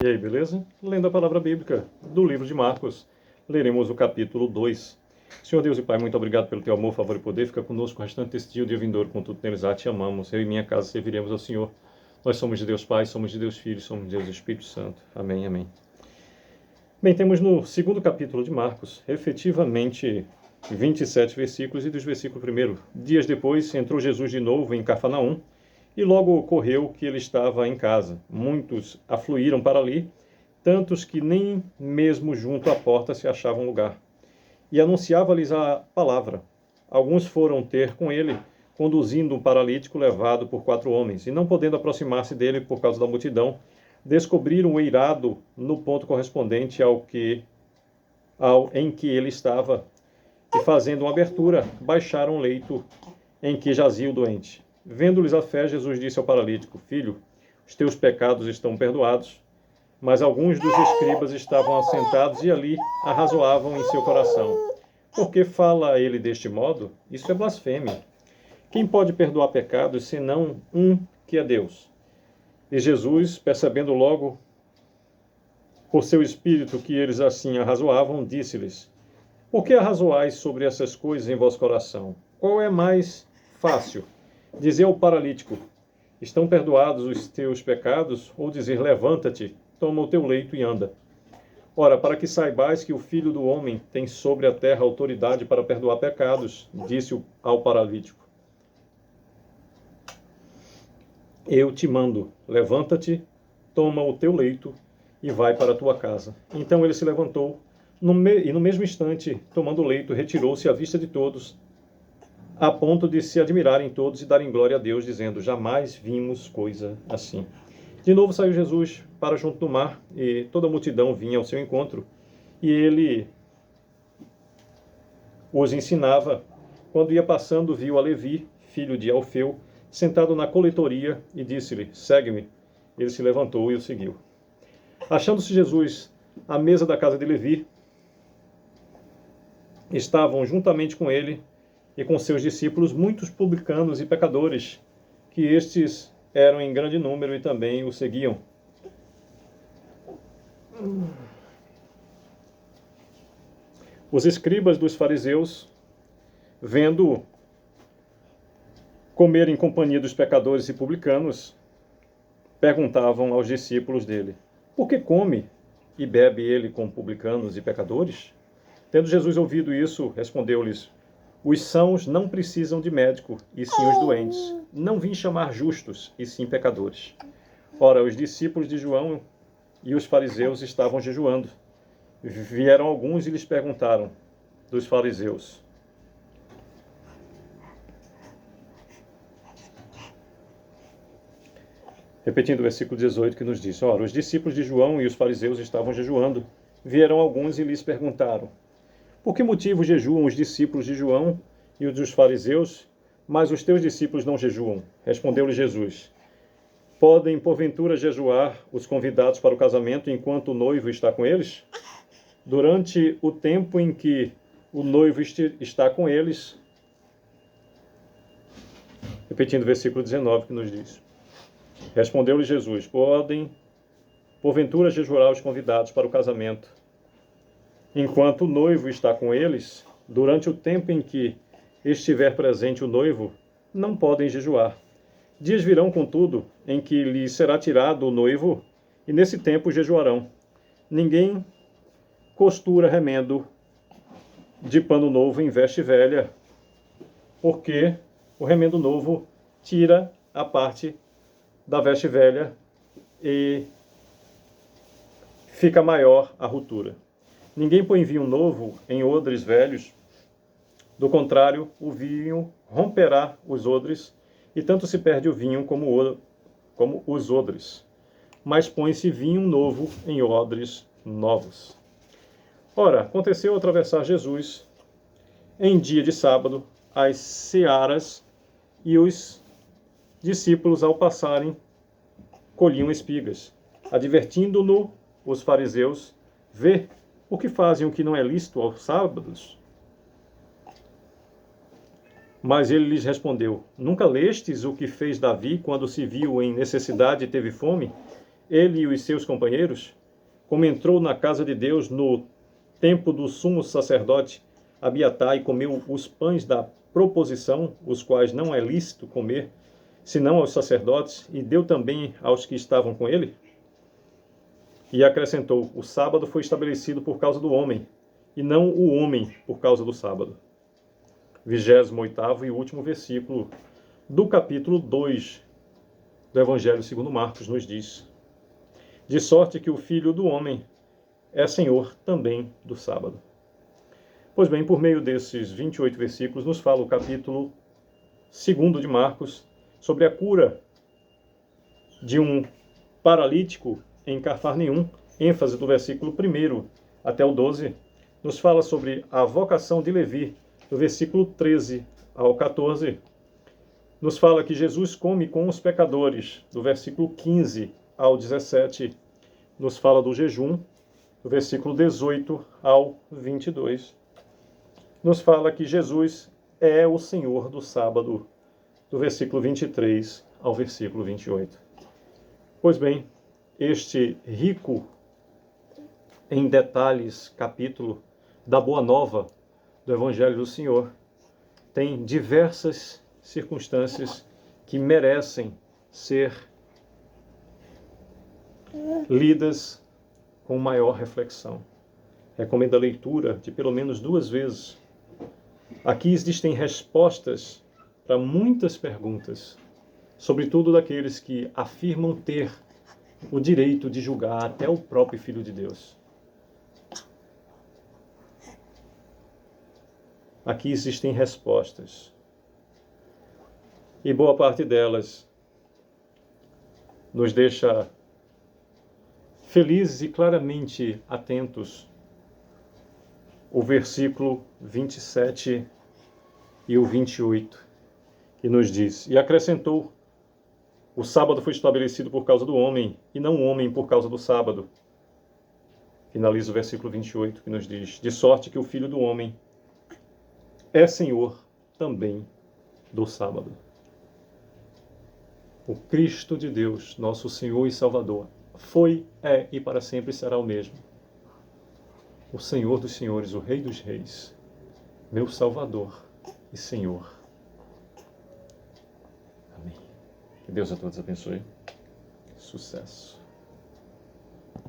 E aí, beleza? Lendo a palavra bíblica do livro de Marcos, leremos o capítulo 2. Senhor Deus e Pai, muito obrigado pelo teu amor, favor e poder. Fica conosco o restante deste dia, o dia vindouro, com tudo neles. Te amamos. Eu e minha casa serviremos ao Senhor. Nós somos de Deus Pai, somos de Deus Filho, somos de Deus Espírito Santo. Amém, amém. Bem, temos no segundo capítulo de Marcos, efetivamente 27 versículos, e dos versículos 1. Dias depois, entrou Jesus de novo em Cafarnaum, e logo ocorreu que ele estava em casa. Muitos afluíram para ali, tantos que nem mesmo junto à porta se achava um lugar. E anunciava-lhes a palavra. Alguns foram ter com ele, conduzindo um paralítico levado por 4 homens, e não podendo aproximar-se dele por causa da multidão, descobriram o eirado no ponto correspondente em que ele estava, e fazendo uma abertura, baixaram o leito em que jazia o doente. Vendo-lhes a fé, Jesus disse ao paralítico: Filho, os teus pecados estão perdoados. Mas alguns dos escribas estavam assentados e ali arrazoavam em seu coração: por que fala ele deste modo? Isso é blasfêmia. Quem pode perdoar pecados, senão um, que é Deus? E Jesus, percebendo logo por seu espírito que eles assim arrazoavam, disse-lhes: por que arrazoais sobre essas coisas em vosso coração? Qual é mais fácil? Dizer ao paralítico: estão perdoados os teus pecados? Ou dizer: levanta-te, toma o teu leito e anda? Ora, para que saibais que o Filho do Homem tem sobre a terra autoridade para perdoar pecados, disse ao paralítico: eu te mando, levanta-te, toma o teu leito e vai para a tua casa. Então ele se levantou, e no mesmo instante, tomando o leito, retirou-se à vista de todos, a ponto de se admirarem todos e darem glória a Deus, dizendo: jamais vimos coisa assim. De novo saiu Jesus para junto do mar, e toda a multidão vinha ao seu encontro, e ele os ensinava. Quando ia passando, viu a Levi, filho de Alfeu, sentado na coletoria, e disse-lhe: segue-me. Ele se levantou e o seguiu. Achando-se Jesus à mesa da casa de Levi, estavam juntamente com ele e com seus discípulos muitos publicanos e pecadores, que estes eram em grande número e também o seguiam. Os escribas dos fariseus, vendo comer em companhia dos pecadores e publicanos, perguntavam aos discípulos dele: por que come e bebe ele com publicanos e pecadores? Tendo Jesus ouvido isso, respondeu-lhes: os sãos não precisam de médico, e sim os doentes. Não vim chamar justos, e sim pecadores. Ora, os discípulos de João e os fariseus estavam jejuando. Vieram alguns e lhes perguntaram dos fariseus: repetindo o versículo 18 que nos diz: ora, os discípulos de João e os fariseus estavam jejuando. Vieram alguns e lhes perguntaram: por que motivo jejuam os discípulos de João e os dos fariseus, mas os teus discípulos não jejuam? Respondeu-lhe Jesus: podem, porventura, jejuar os convidados para o casamento enquanto o noivo está com eles? Durante o tempo em que o noivo está com eles, repetindo o versículo 19 que nos diz: respondeu-lhe Jesus: podem, porventura, jejuar os convidados para o casamento enquanto o noivo está com eles? Durante o tempo em que estiver presente o noivo, não podem jejuar. Dias virão, contudo, em que lhes será tirado o noivo, e nesse tempo jejuarão. Ninguém costura remendo de pano novo em veste velha, porque o remendo novo tira a parte da veste velha e fica maior a ruptura. Ninguém põe vinho novo em odres velhos, do contrário, o vinho romperá os odres, e tanto se perde o vinho como os odres. Mas põe-se vinho novo em odres novos. Ora, aconteceu atravessar Jesus, em dia de sábado, as searas, e os discípulos, ao passarem, colhiam espigas. Advertindo-no os fariseus: vê, o que fazem o que não é lícito aos sábados? Mas ele lhes respondeu: nunca lestes o que fez Davi quando se viu em necessidade e teve fome? ele e os seus companheiros, como entrou na casa de Deus no tempo do sumo sacerdote Abiatar e comeu os pães da proposição, os quais não é lícito comer, senão aos sacerdotes, e deu também aos que estavam com ele? E acrescentou: o sábado foi estabelecido por causa do homem, e não o homem por causa do sábado. 28º e último versículo do capítulo 2 do Evangelho segundo Marcos nos diz: de sorte que o Filho do Homem é Senhor também do sábado. Pois bem, por meio desses 28 versículos, nos fala o capítulo 2 de Marcos sobre a cura de um paralítico em Cafarnaum, ênfase do versículo 1 até o 12, nos fala sobre a vocação de Levi, do versículo 13 ao 14, nos fala que Jesus come com os pecadores, do versículo 15 ao 17, nos fala do jejum, do versículo 18 ao 22, nos fala que Jesus é o Senhor do sábado, do versículo 23 ao versículo 28. Pois bem, este rico em detalhes capítulo da Boa Nova do Evangelho do Senhor tem diversas circunstâncias que merecem ser lidas com maior reflexão. Recomendo a leitura de pelo menos 2 vezes. Aqui existem respostas para muitas perguntas, sobretudo daqueles que afirmam ter o direito de julgar até o próprio Filho de Deus. Aqui existem respostas. E boa parte delas nos deixa felizes e claramente atentos o versículo 27 e o 28, que nos diz: e acrescentou: o sábado foi estabelecido por causa do homem, e não o homem por causa do sábado. Finaliza o versículo 28, que nos diz: de sorte que o Filho do Homem é Senhor também do sábado. O Cristo de Deus, nosso Senhor e Salvador, foi, é e para sempre será o mesmo. O Senhor dos Senhores, o Rei dos Reis, meu Salvador e Senhor. Amém. Que Deus a todos abençoe. Sucesso.